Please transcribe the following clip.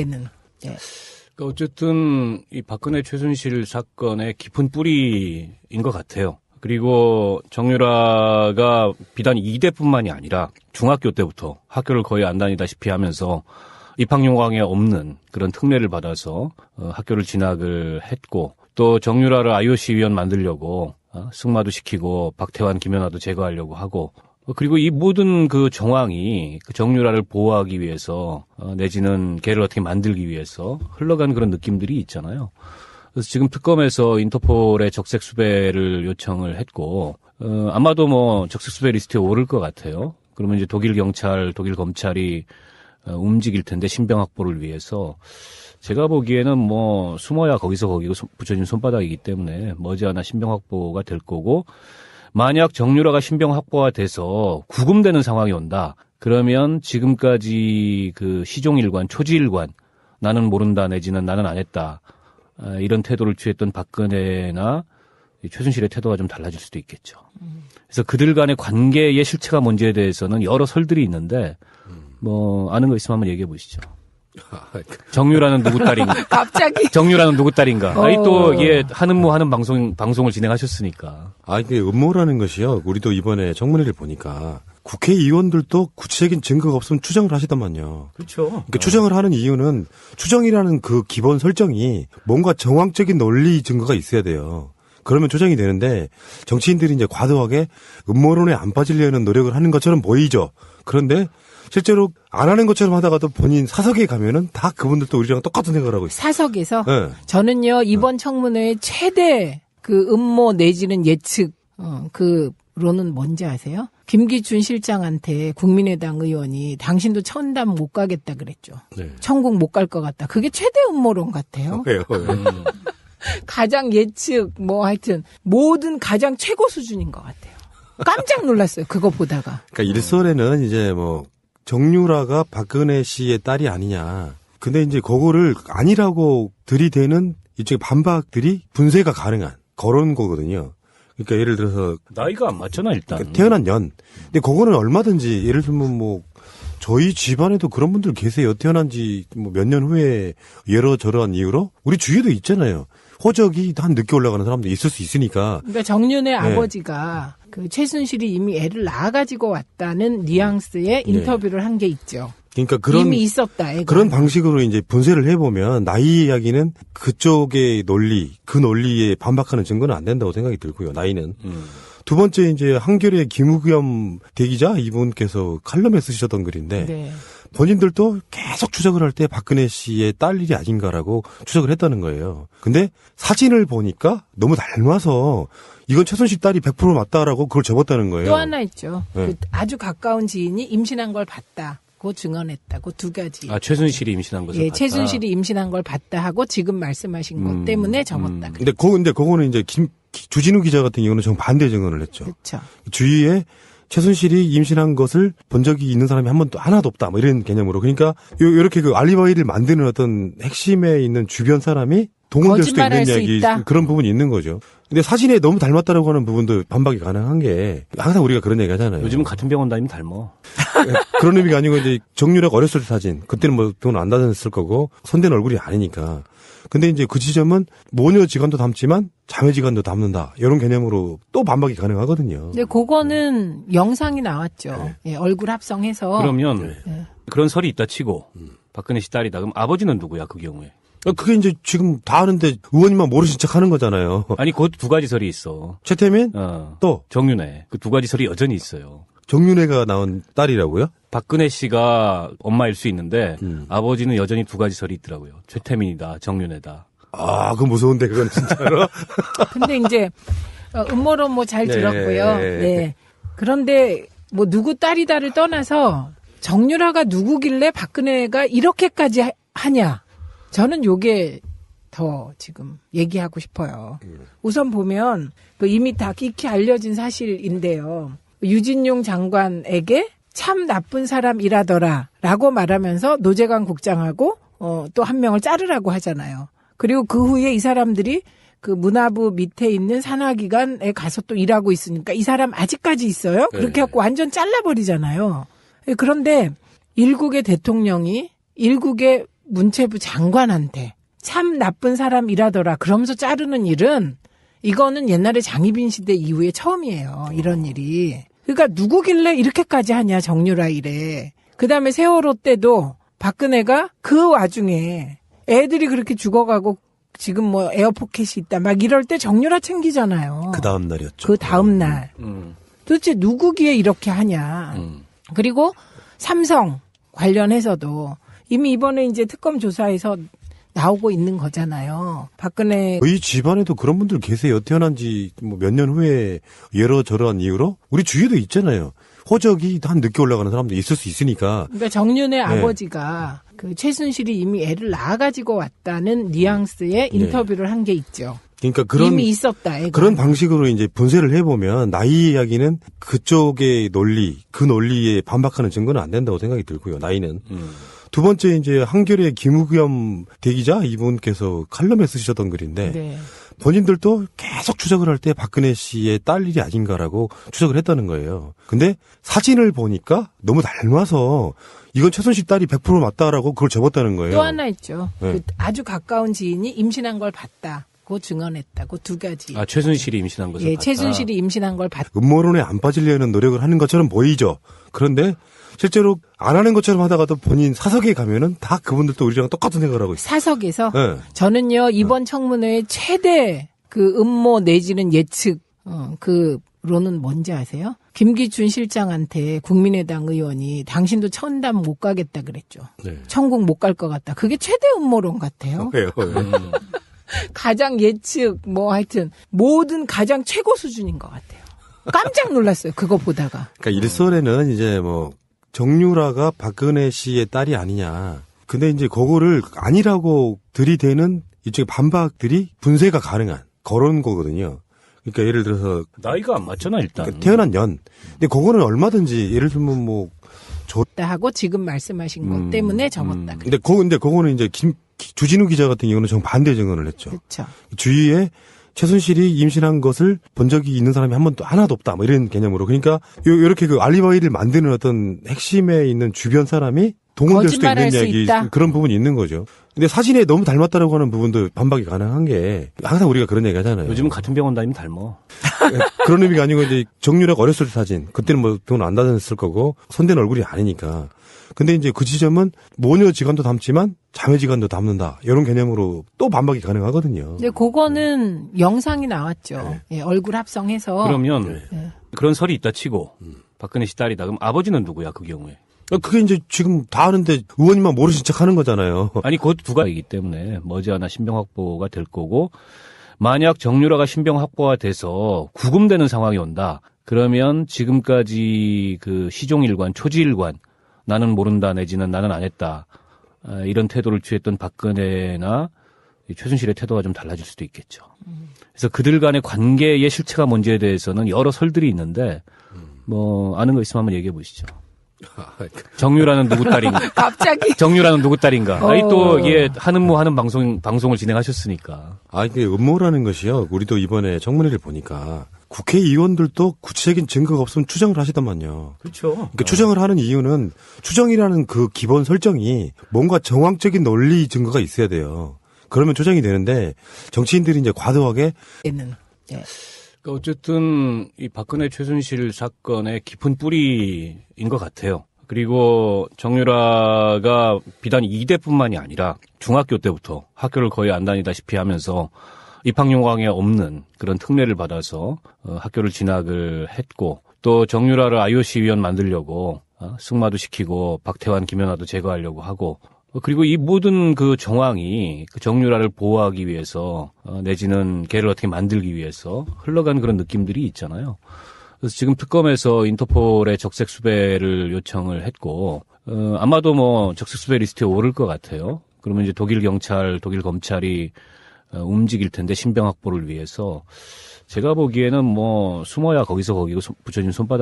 네. 어쨌든 이 박근혜 최순실 사건의 깊은 뿌리인 것 같아요. 그리고 정유라가 비단 2대뿐만이 아니라 중학교 때부터 학교를 거의 안 다니다시피 하면서 입학요강에 없는 그런 특례를 받아서 학교를 진학을 했고, 또 정유라를 IOC 위원 만들려고 승마도 시키고 박태환, 김연아도 제거하려고 하고, 그리고 이 모든 그 정황이 그 정유라를 보호하기 위해서 내지는 걔를 어떻게 만들기 위해서 흘러간 그런 느낌들이 있잖아요. 그래서 지금 특검에서 인터폴에 적색 수배를 요청을 했고, 아마도 뭐 적색 수배 리스트에 오를 것 같아요. 그러면 이제 독일 경찰, 독일 검찰이 움직일 텐데, 신병 확보를 위해서. 제가 보기에는 뭐 숨어야 거기서 거기고 붙여진 손바닥이기 때문에 머지않아 신병 확보가 될 거고, 만약 정유라가 신병 확보가 돼서 구금되는 상황이 온다, 그러면 지금까지 그 시종일관, 초지일관, 나는 모른다 내지는 나는 안 했다, 이런 태도를 취했던 박근혜나 최순실의 태도가 좀 달라질 수도 있겠죠. 그래서 그들 간의 관계의 실체가 뭔지에 대해서는 여러 설들이 있는데, 뭐 아는 거 있으면 한번 얘기해 보시죠. 정유라는 누구 딸인가? 갑자기. 정유라는 누구 딸인가? 아니 또 이게 하는 방송을 진행하셨으니까. 이게 음모라는 것이요. 우리도 이번에 청문회를 보니까 국회의원들도 구체적인 증거가 없으면 추정을 하시더만요. 그렇죠. 그러니까 추정을 하는 이유는 추정이라는 그 기본 설정이 뭔가 정황적인 논리 증거가 있어야 돼요. 그러면 추정이 되는데, 정치인들이 이제 과도하게 음모론에 안 빠지려는 노력을 하는 것처럼 보이죠. 그런데 실제로 안 하는 것처럼 하다가도 본인 사석에 가면은 다 그분들도 우리랑 똑같은 생각을 하고 있어요. 사석에서? 네. 저는요, 이번 청문회의 최대 그 음모 내지는 예측, 그로는 뭔지 아세요? 김기춘 실장한테 국민의당 의원이 당신도 천담 못 가겠다 그랬죠. 네. 천국 못 갈 것 같다. 그게 최대 음모론 같아요. 왜요? 가장 예측, 뭐 하여튼, 모든 가장 최고 수준인 것 같아요. 깜짝 놀랐어요. 그거 보다가. 그러니까 일설에는 이제 뭐 정유라가 박근혜 씨의 딸이 아니냐. 근데 이제 그거를 아니라고 들이대는 이쪽의 반박들이 분쇄가 가능한 그런 거거든요. 그러니까 예를 들어서 나이가 안 맞잖아 일단. 그러니까 태어난 년. 근데 그거는 얼마든지 예를 들면 뭐 저희 집안에도 그런 분들 계세요. 태어난 지 뭐 몇 년 후에 여러저러한 이유로 우리 주위에도 있잖아요. 호적이 한 늦게 올라가는 사람도 있을 수 있으니까. 그러니까 정윤의 아버지가 그 최순실이 이미 애를 낳아가지고 왔다는 뉘앙스의 인터뷰를 한 게 있죠. 그러니까 그런 이미 있었다. 애가. 그런 방식으로 이제 분쇄를 해보면 나이 이야기는 그쪽의 논리, 그 논리에 반박하는 증거는 안 된다고 생각이 들고요. 나이는. 두 번째 이제 한겨레 김우겸 대기자 이분께서 칼럼에 쓰셨던 글인데 네. 본인들도 계속 추적을 할 때 박근혜 씨의 딸 일이 아닌가라고 추적을 했다는 거예요. 근데 사진을 보니까 너무 닮아서 이건 최순실 딸이 100% 맞다라고 그걸 접었다는 거예요. 또 하나 있죠. 네. 그 아주 가까운 지인이 임신한 걸 봤다고 증언했다. 그 두 가지. 최순실이 임신한 것을 봤다. 최순실이 임신한 걸 봤다 하고 지금 말씀하신 것 때문에 접었다. 근데 그거는 이제 주진우 기자 같은 경우는 정반대 증언을 했죠. 그렇죠. 주위에 최순실이 임신한 것을 본 적이 있는 사람이 한 번도 하나도 없다. 뭐 이런 개념으로. 그러니까 이렇게 그 알리바이를 만드는 어떤 핵심에 있는 주변 사람이 동원될 수도 있는 이야기, 그런 부분이 있는 거죠. 근데 사진에 너무 닮았다라고 하는 부분도 반박이 가능한 게 항상 우리가 그런 얘기 하잖아요. 요즘은 같은 병원 다니면 닮아. 그런 의미가 아니고 이제 정유라가 어렸을 때 사진. 그때는 뭐 병원 안 다녔을 거고 손댄 얼굴이 아니니까. 근데 이제 그 지점은 모녀 지간도 닮지만 자매 지간도 닮는다. 이런 개념으로 또 반박이 가능하거든요. 근데 그거는 영상이 나왔죠. 네. 얼굴 합성해서. 그러면 그런 설이 있다 치고 박근혜 씨 딸이다. 그럼 아버지는 누구야 그 경우에? 그게 이제 지금 다 아는데 의원님만 모르신 척 하는 거잖아요. 아니 그것도 두 가지 설이 있어. 최태민? 또 정윤회. 그 두 가지 설이 여전히 있어요. 정윤회가 낳은 딸이라고요? 박근혜 씨가 엄마일 수 있는데 아버지는 여전히 두 가지 설이 있더라고요. 최태민이다, 정윤회다. 그거 무서운데 그건 진짜로. 근데 이제 음모론 뭐 잘 들었고요. 네. 그런데 뭐 누구 딸이다를 떠나서 정유라가 누구길래 박근혜가 이렇게까지 하냐? 저는 요게 더 지금 얘기하고 싶어요. 우선 보면 이미 다 익히 알려진 사실인데요. 유진용 장관에게 참 나쁜 사람이라더라 라고 말하면서 노재관 국장하고 또 한 명을 자르라고 하잖아요. 그리고 그 후에 이 사람들이 그 문화부 밑에 있는 산하기관에 가서 또 일하고 있으니까 이 사람 아직까지 있어요? 그렇게 해갖고 완전 잘라버리잖아요. 그런데 일국의 대통령이 일국의 문체부 장관한테 참 나쁜 사람이라더라 그러면서 자르는 일은 이거는 옛날에 장희빈 시대 이후에 처음이에요. 이런 일이. 그러니까 누구길래 이렇게까지 하냐 정유라 이래. 그다음에 세월호 때도 박근혜가 그 와중에 애들이 그렇게 죽어가고 지금 뭐 에어포켓이 있다 막 이럴 때 정유라 챙기잖아요. 그 다음 날이었죠. 그 다음 날. 도대체 누구기에 이렇게 하냐. 그리고 삼성 관련해서도 이미 이번에 이제 특검 조사에서 나오고 있는 거잖아요. 박근혜 저희 집안에도 그런 분들 계세요. 태어난 지 뭐 몇 년 후에 여러저러한 이유로 우리 주위에도 있잖아요. 호적이 한 늦게 올라가는 사람도 있을 수 있으니까. 그러니까 정윤의 아버지가 그 최순실이 이미 애를 낳아가지고 왔다는 뉘앙스의 인터뷰를 한 게 있죠. 그러니까 그런 이미 있었다. 애가. 그런 방식으로 이제 분쇄를 해보면 나이 이야기는 그쪽의 논리, 그 논리에 반박하는 증거는 안 된다고 생각이 들고요. 나이는. 두 번째 이제 한겨레 김우겸 대기자 이분께서 칼럼에 쓰셨던 글인데 네. 본인들도 계속 추적을 할 때 박근혜 씨의 딸 일이 아닌가라고 추적을 했다는 거예요. 근데 사진을 보니까 너무 닮아서 이건 최순실 딸이 100% 맞다라고 그걸 접었다는 거예요. 또 하나 있죠. 네. 그 아주 가까운 지인이 임신한 걸 봤다고 증언했다고 두 가지. 아, 최순실이 임신한 것을 예, 봤다. 최순실이 임신한 걸 봤다. 음모론에 안 빠지려는 노력을 하는 것처럼 보이죠. 그런데 실제로 안 하는 것처럼 하다가도 본인 사석에 가면은 다 그분들도 우리랑 똑같은 생각을 하고 있어요. 사석에서 네. 저는요 이번 청문회의 최대 그 음모 내지는 예측 그로는 뭔지 아세요? 김기춘 실장한테 국민의당 의원이 당신도 천담 못 가겠다 그랬죠. 네. 천국 못 갈 것 같다. 그게 최대 음모론 같아요. 왜요? 가장 예측 뭐 하여튼 모든 가장 최고 수준인 것 같아요. 깜짝 놀랐어요. 그거 보다가. 그러니까 일설에는 이제 뭐 정유라가 박근혜 씨의 딸이 아니냐. 근데 이제 그거를 아니라고 들이대는 이쪽의 반박들이 분쇄가 가능한 그런 거거든요. 그러니까 예를 들어서 나이가 안 맞잖아, 일단. 그러니까 태어난 년. 근데 그거는 얼마든지 예를 들면 뭐 하고 지금 말씀하신 것 때문에 접었다. 근데 그거는 이제 주진우 기자 같은 경우는 정반대 증언을 했죠. 그렇죠. 주위에 최순실이 임신한 것을 본 적이 있는 사람이 한 번도 하나도 없다. 뭐 이런 개념으로. 그러니까 요렇게 그 알리바이를 만드는 어떤 핵심에 있는 주변 사람이 동원될 수도 거짓말할 있는 수 이야기 있다. 그런 부분이 있는 거죠. 근데 사진에 너무 닮았다라고 하는 부분도 반박이 가능한 게 항상 우리가 그런 얘기 하잖아요. 요즘은 같은 병원 다니면 닮어. 그런 의미가 아니고 이제 정유라가 어렸을 때 사진. 그때는 뭐 병원 안 다녔을 거고 손댄 얼굴이 아니니까. 근데 이제 그 지점은 모녀 지간도 닮지만 자매 지간도 닮는다. 이런 개념으로 또 반박이 가능하거든요. 근데 그거는 영상이 나왔죠. 예, 얼굴 합성해서. 그러면 네. 그런 설이 있다 치고 박근혜 씨 딸이다. 그럼 아버지는 누구야, 그 경우에? 그게 이제 지금 다 아는데 의원님만 모르신 척 하는 거잖아요. 아니, 그것 두 가지이기 때문에 머지않아 신병 확보가 될 거고, 만약 정유라가 신병 확보가 돼서 구금되는 상황이 온다. 그러면 지금까지 그 시종일관, 초지일관, 나는 모른다 내지는 나는 안 했다. 이런 태도를 취했던 박근혜나 최순실의 태도가 좀 달라질 수도 있겠죠. 그래서 그들 간의 관계의 실체가 뭔지에 대해서는 여러 설들이 있는데, 뭐, 아는 거 있으면 한번 얘기해 보시죠. 정유라는 누구 딸인가? 갑자기. 정유라는 누구 딸인가? 아니 또 이게 하는 방송을 진행하셨으니까. 이게 음모라는 것이요. 우리도 이번에 청문회를 보니까 국회의원들도 구체적인 증거가 없으면 추정을 하시더만요. 그렇죠. 그러니까 추정을 하는 이유는 추정이라는 그 기본 설정이 뭔가 정황적인 논리 증거가 있어야 돼요. 그러면 추정이 되는데 정치인들이 이제 과도하게 얘는. 예. 그러니까 어쨌든 이 박근혜 최순실 사건의 깊은 뿌리인 것 같아요. 그리고 정유라가 비단 이대뿐만이 아니라 중학교 때부터 학교를 거의 안 다니다시피 하면서 입학요강에 없는 그런 특례를 받아서 학교를 진학을 했고 또 정유라를 IOC 위원 만들려고 승마도 시키고 박태환, 김연아도 제거하려고 하고 그리고 이 모든 그 정황이 그 정유라를 보호하기 위해서 내지는 걔를 어떻게 만들기 위해서 흘러간 그런 느낌들이 있잖아요. 그래서 지금 특검에서 인터폴의 적색 수배를 요청을 했고 아마도 뭐 적색 수배 리스트에 오를 것 같아요. 그러면 이제 독일 경찰, 독일 검찰이 움직일 텐데 신병 확보를 위해서 제가 보기에는 뭐 숨어야 거기서 거기고 붙여진 손바닥